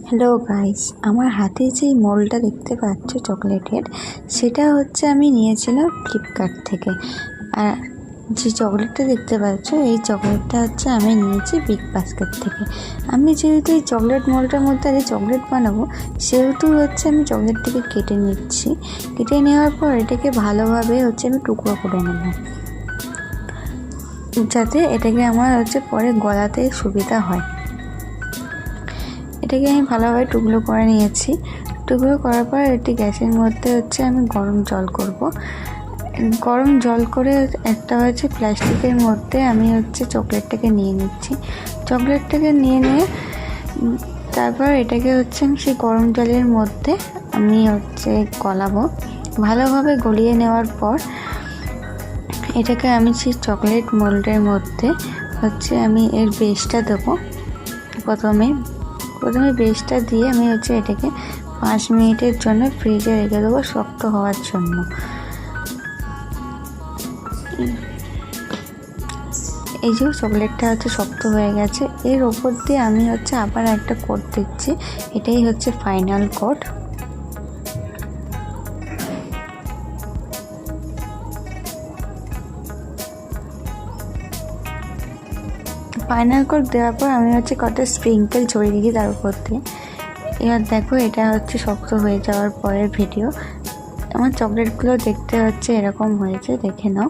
Hello guys, আমার হাতে যে মোলটা দেখতে পাচ্ছ চকলেটের, সেটা হচ্ছে আমি নিয়েছিলাম ফ্লিপকার্ট থেকে। আর যে চকলেটটা দেখতে পাচ্ছ, এই চকলেটটা হচ্ছে আমি নিয়েছি বিগ বাস্কেট থেকে। আমি যেহেতু এই চকলেট মোলটার মধ্যে আগে চকলেট বানাবো, সেহেতু হচ্ছে আমি চকলেটটাকে কেটে নিচ্ছি। কেটে নেওয়ার পর এটাকে ভালোভাবে হচ্ছে আমি টুকরো করে নেব, যাতে এটাকে আমার হচ্ছে পরে গলাতে সুবিধা হয়। এটাকে আমি ভালোভাবে টুকরো করে নিয়েছি। টুকরো করার পর এটি গ্যাসের মধ্যে হচ্ছে আমি গরম জল করব। গরম জল করে একটা হচ্ছে প্লাস্টিকের মধ্যে আমি হচ্ছে চকলেটটাকে নিয়ে নিচ্ছি। চকলেটটাকে নিয়ে তারপর এটাকে হচ্ছে আমি সেই গরম জলের মধ্যে আমি হচ্ছে গলাবো। ভালোভাবে গলিয়ে নেওয়ার পর এটাকে আমি সেই চকলেট মোল্ডের মধ্যে হচ্ছে আমি এর বেসটা দেবো। প্রথমে বেসটা দিয়ে আমি হচ্ছে এটাকে 5 মিনিটের জন্য ফ্রিজে রেখে দেবো শক্ত হওয়ার জন্য। এই যে চকলেটটা হচ্ছে শক্ত হয়ে গেছে, এর ওপর দিয়ে আমি হচ্ছে আবার একটা কোট দিচ্ছি। এটাই হচ্ছে ফাইনাল কোট। ফাইনাল কোট দেওয়ার পর আমি হচ্ছে কটা স্প্রিঙ্কেল ছড়িয়ে দিই তার উপর দিয়ে। এবার দেখো, এটা হচ্ছে শক্ত হয়ে যাওয়ার পরের ভিডিও। আমার চকলেটগুলো দেখতে হচ্ছে এরকম হয়েছে, দেখে নাও।